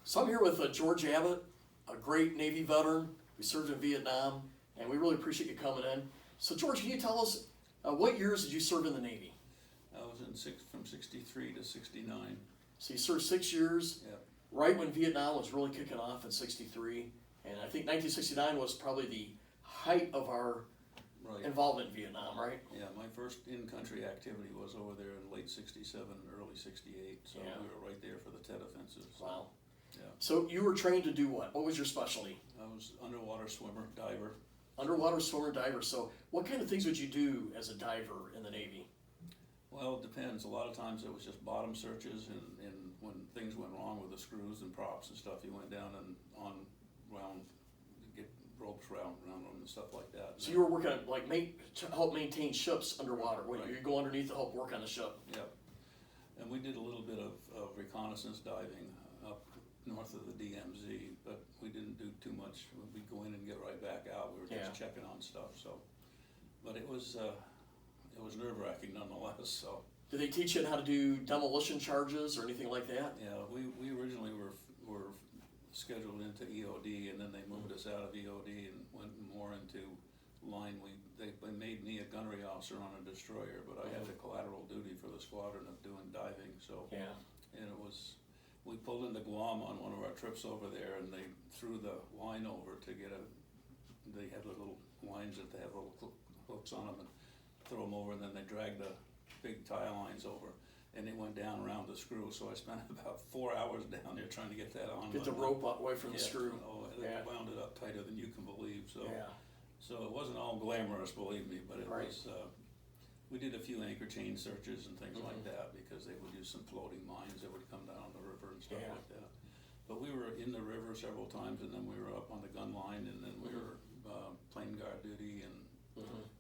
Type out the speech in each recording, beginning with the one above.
So I'm here with George Abbott, a great Navy veteran. We served in Vietnam, and we really appreciate you coming in. So George, can you tell us what years did you serve in the Navy? I was from 63 to 69. So you served 6 years, Yep. right when Vietnam was really kicking off in 63. And I think 1969 was probably the height of our Right. involvement in Vietnam, right? Yeah, my first in-country activity was over there in late 67, early 68, so Yeah. we were right there for the Tet offensives. Wow. Yeah. So you were trained to do what? What was your specialty? I was underwater swimmer, diver. Underwater swimmer, diver. So what kind of things would you do as a diver in the Navy? Well, it depends. A lot of times it was just bottom searches, and when things went wrong with the screws and props and stuff, you went down and on round, get ropes around them and stuff like that. So you were working on, like, to help maintain ships underwater. When Right. you go underneath to help work on the ship. Yep. And we did a little bit of reconnaissance diving up north of the DMZ, but we didn't do too much. We'd go in and get right back out. We were just Yeah. checking on stuff. So, but it was nerve-wracking nonetheless. So, Did they teach you how to do demolition charges or anything like that? yeah, we originally were scheduled into EOD, and then they moved us out of EOD and went more into line. They made me a gunnery officer on a destroyer, but I had the collateral duty for the squadron of doing diving. So, Yeah. and we pulled into Guam on one of our trips over there, and they threw the line over to get they had the little lines that they have little hooks on them, and throw them over, and then they dragged the big tie lines over, and it went down around the screw. So I spent about 4 hours down there trying to get that on. Get the rope away from the Yeah. screw. Oh, they Yeah. wound it up tighter than you can believe. So, Yeah. so it wasn't all glamorous, believe me, but it Right. was. We did a few anchor chain searches and things Mhm. like that, because they would use some floating mines that would come down the river and stuff Yeah. like that. But we were in the river several times, and then we were up on the gun line, and then we were plane guard duty, and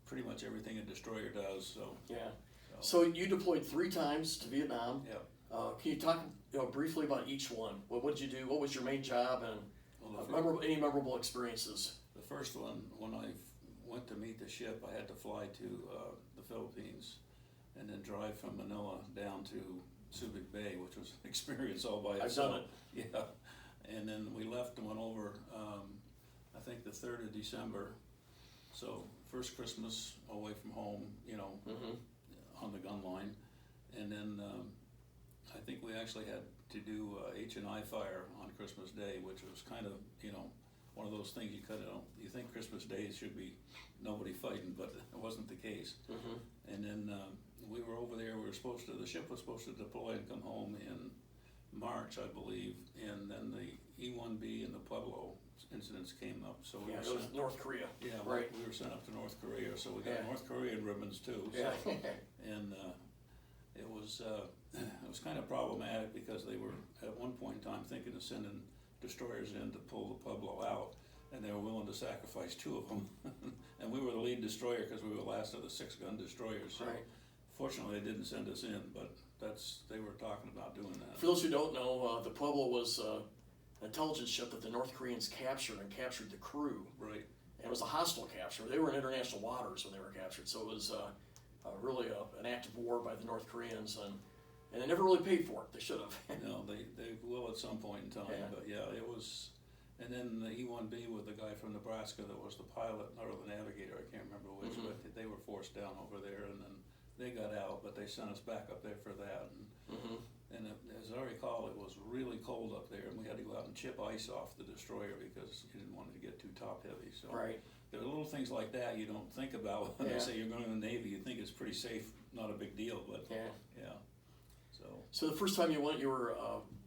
pretty much everything a destroyer does. So, Yeah. So you deployed 3 times to Vietnam. yeah. Can you talk briefly about each one? What did you do? What was your main job? And Well, any memorable experiences? the first one, when I went to meet the ship, I had to fly to the Philippines, and then drive from Manila down to Subic Bay, which was an experience all by I've itself. done Yeah, and then we left and went over, I think the 3rd of December, so first Christmas away from home, on the gun line, and then I think we actually had to do H&I fire on Christmas Day, which was kind of, one of those things you think Christmas Day should be nobody fighting, but it wasn't the case. And then we were over there. The ship was supposed to deploy and come home in March, I believe, and then the E-1B and the Pueblo incidents came up. So we Yeah, were it was sent, North Korea. yeah, Right. we were sent up to North Korea, so we got Yeah. North Korean ribbons too. So. Yeah. And it was kind of problematic, because they were at one point in time thinking of sending destroyers in to pull the Pueblo out, and they were willing to sacrifice 2 of them. And we were the lead destroyer, because we were the last of the 6 gun destroyers. So Right. fortunately, they didn't send us in, but they were talking about doing that. For those who don't know, the Pueblo was an intelligence ship that the North Koreans captured the crew. Right. And it was a hostile capture. They were in international waters when they were captured, so it was really an act of war by the North Koreans, and they never really paid for it. They should have. No, they will at some point in time, Yeah. but yeah, it was. And then the E-1B with the guy from Nebraska that was the pilot, or the navigator, I can't remember which, but they were forced down over there, and then they got out, but they sent us back up there for that. And as I recall, it was really cold up there, and we had to go out and chip ice off the destroyer, because you didn't want it to get too top heavy. So Right. there are little things like that you don't think about when Yeah. they say you're going to the Navy. You think it's pretty safe, not a big deal, but Yeah. yeah. So the first time you went, you were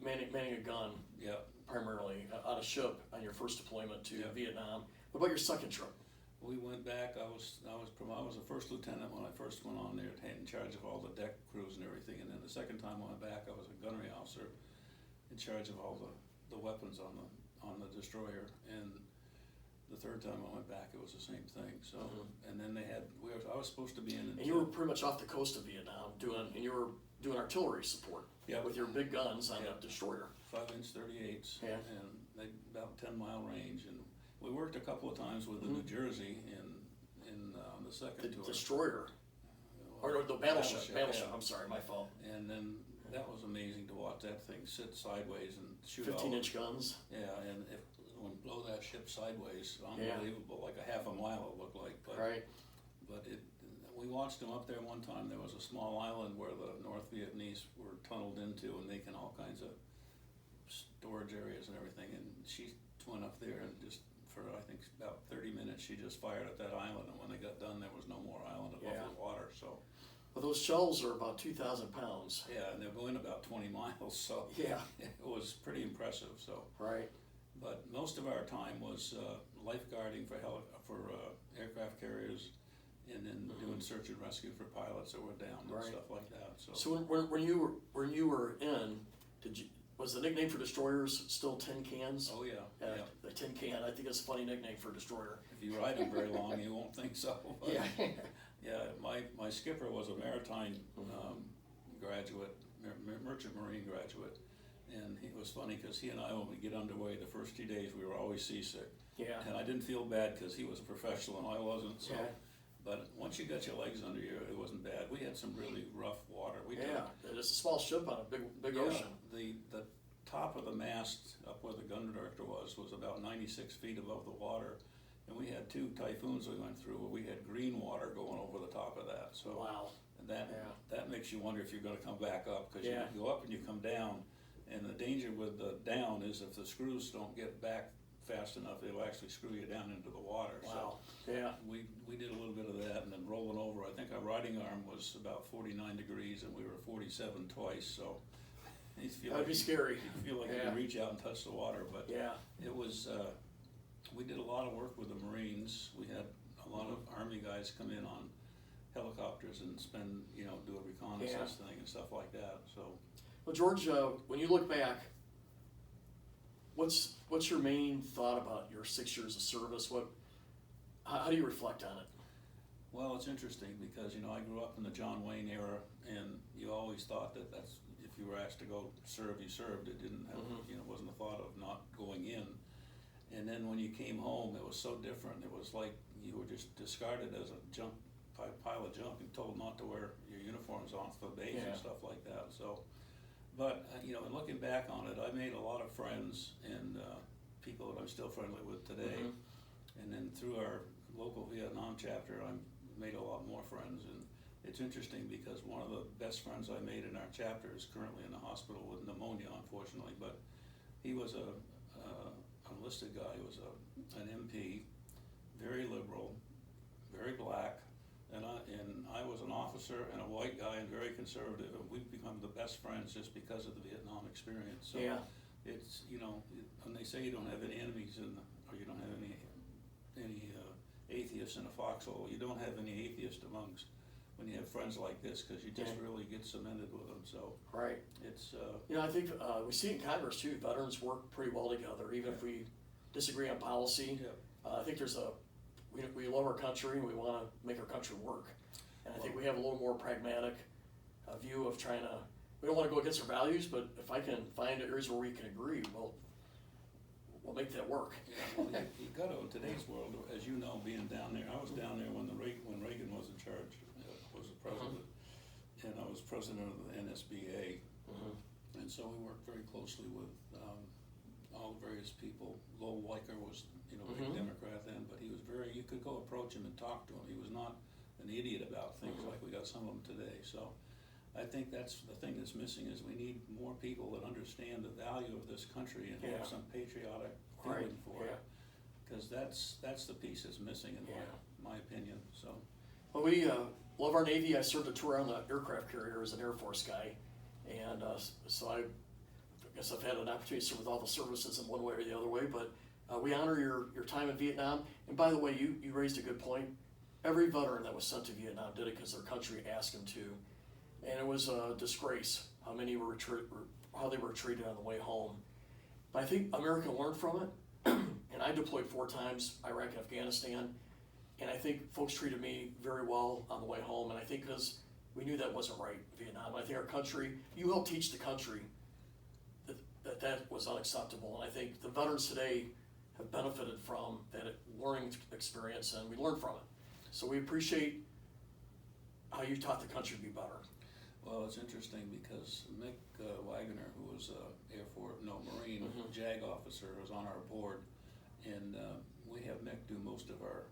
manning a gun Yeah. primarily on a ship on your first deployment to Yeah. Vietnam. What about your second trip? We went back. I was a first lieutenant when I first went on there, in charge of all the deck crews and everything. And then the second time I went back, I was a gunnery officer in charge of all the weapons on the destroyer. And the third time I went back, it was the same thing. So, and then I was supposed to be in. And you were pretty much off the coast of Vietnam you were doing artillery support. Yeah. With your big guns on Yeah. the destroyer. 5-inch 38s. Yeah. And they about 10-mile range. And we worked a couple of times with the New Jersey on the second The tour. destroyer. Or no, the battleship. Yeah. I'm sorry, my fault. And then that was amazing to watch that thing sit sideways and shoot 15-inch guns. Yeah, and when blow that ship sideways, unbelievable, like a half a mile it looked like. But, Right. But we watched them up there one time. There was a small island where the North Vietnamese were tunneled into and making all kinds of storage areas and everything. And she went up there and just for I think about 30 minutes she just fired at that island. And when they got done, there was no more island above the water. So. Well, those shells are about 2,000 pounds. Yeah, and they're going about 20 miles. So yeah, it was pretty impressive. So. Right. But most of our time was lifeguarding for aircraft carriers, and then doing search and rescue for pilots that were down and stuff like that. So when you were in, was the nickname for destroyers still tin cans? Oh yeah, the tin can. I think it's a funny nickname for a destroyer. If you ride them very long, you won't think so. But yeah. Yeah. My skipper was a maritime graduate, merchant marine graduate. And it was funny because he and I, when we get underway, the first 2 days we were always seasick. Yeah. And I didn't feel bad because he was a professional and I wasn't. So. Yeah. But once you got your legs under you, it wasn't bad. We had some really rough water. It's a small ship on a big ocean. The top of the mast up where the gun director was about 96 feet above the water. And we had 2 typhoons we went through where we had green water going over the top of that. So wow. And that makes you wonder if you're going to come back up because you go up and you come down. And the danger with the down is if the screws don't get back fast enough, they'll actually screw you down into the water. Wow. So yeah. We did a little bit of that, and then rolling over. I think our riding arm was about 49 degrees, and we were 47 twice. So that'd be scary. You feel like you can reach out and touch the water, but it was. We did a lot of work with the Marines. We had a lot of Army guys come in on helicopters and do a reconnaissance thing and stuff like that. So. Well, George, when you look back, what's your main thought about your 6 years of service? How do you reflect on it? Well, it's interesting because I grew up in the John Wayne era, and you always thought that's if you were asked to go serve, you served. It didn't have wasn't a thought of not going in. And then when you came home, it was so different. It was like you were just discarded as a pile of junk and told not to wear your uniforms on for the base and stuff like that. So. But, in looking back on it, I made a lot of friends and people that I'm still friendly with today. And then through our local Vietnam chapter, I made a lot more friends. And it's interesting because one of the best friends I made in our chapter is currently in the hospital with pneumonia, unfortunately. But he was a enlisted guy. He was an MP, very liberal, very black. And I was an officer and a white guy and very conservative, and we've become the best friends just because of the Vietnam experience. So it's when they say you don't have any enemies or you don't have any atheists in a foxhole, you don't have any atheists amongst when you have friends like this because you just really get cemented with them. So it's I think we see in Congress too. Veterans work pretty well together, even if we disagree on policy. I think there's we love our country and we want to make our country work. And I think we have a little more pragmatic view of trying to, we don't want to go against our values, but if I can find areas where we can agree, we'll make that work. Well, you got to, in today's world, as you know, being down there, I was down there when Reagan was in charge, was the president, and I was president of the NSBA. And so we worked very closely with all the various people. Lowell Weicker was, big Democrat then, but he was you could go approach him and talk to him. He was not an idiot about things like we got some of them today. So I think that's the thing that's missing is we need more people that understand the value of this country and have some patriotic feeling for it. Because that's the piece that's missing in my opinion. So. Well, we love our Navy. I served a tour on the aircraft carrier as an Air Force guy. And so I guess I've had an opportunity to serve with all the services in one way or the other way, but we honor your time in Vietnam. And by the way, you raised a good point. Every veteran that was sent to Vietnam did it because their country asked them to. And it was a disgrace how many how they were treated on the way home. But I think America learned from it. And I deployed 4 times, Iraq and Afghanistan. And I think folks treated me very well on the way home. And I think because we knew that wasn't right in Vietnam. I think our country, you helped teach the country that was unacceptable. And I think the veterans today have benefited from that learning experience, and we learned from it. So we appreciate how you taught the country to be better. Well, it's interesting because Mick Wagner, who was Marine JAG officer, was on our board, and we have Mick do most of our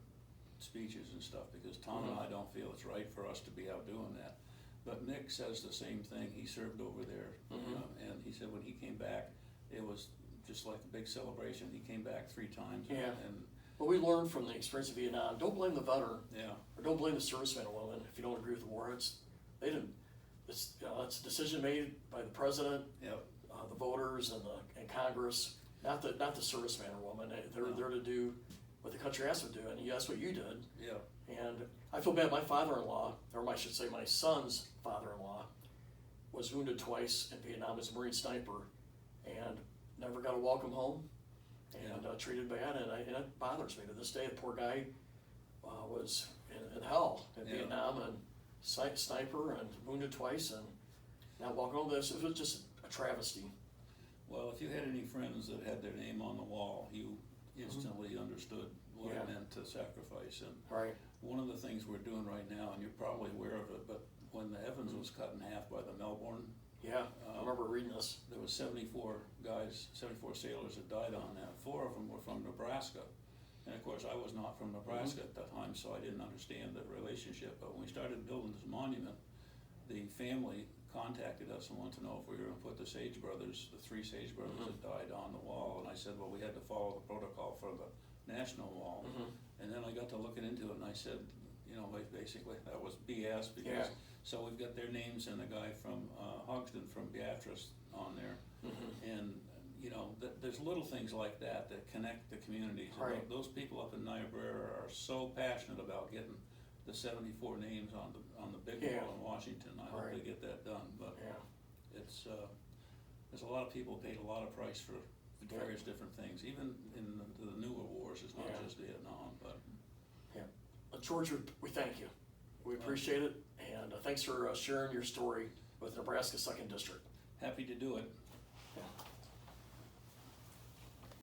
speeches and stuff because Tom and I don't feel it's right for us to be out doing that. But Mick says the same thing. He served over there, and he said when he came back, it was just like a big celebration. He came back 3 times. Yeah. And Well, we learned from the experience of Vietnam. Don't blame the veteran, yeah, or don't blame the serviceman or woman if you don't agree with the war. It's a decision made by the president, yep, the voters, and Congress. Not the serviceman or woman. They're No. there to do what the country has to do, and that's what you did. yep, And I feel bad. My father-in-law, or I should say, my son's father-in-law, was wounded twice in Vietnam as a Marine sniper, and never got a welcome home, and treated bad. And it bothers me to this day. The poor guy was in hell in Vietnam, and sniper, and wounded twice, and not welcome home. It was just a travesty. Well, if you had any friends that had their name on the wall, you instantly understood what it meant to sacrifice. And Right. one of the things we're doing right now, and you're probably aware of it, but when the Evans was cut in half by the Melbourne, Yeah, I remember reading this. there was 74 sailors that died on that. 4 of them were from Nebraska. And of course, I was not from Nebraska at that time, so I didn't understand the relationship. But when we started building this monument, the family contacted us and wanted to know if we were gonna put the Sage brothers, the 3 Sage brothers that died, on the wall. And I said, well, we had to follow the protocol for the national wall. And then I got to looking into it, and I said, you know, basically that was BS because, so we've got their names and the guy from Hogston from Beatrice on there. And, you know, there's little things like that that connect the communities. And Right. those people up in Niobrara are so passionate about getting the 74 names on the big wall in Washington. I hope they get that done, but it's, there's a lot of people paid a lot of price for various different things, even in the newer wars. It's not just Vietnam, but. George, we thank you. We appreciate it, and thanks for sharing your story with Nebraska 2nd District. Happy to do it. Yeah.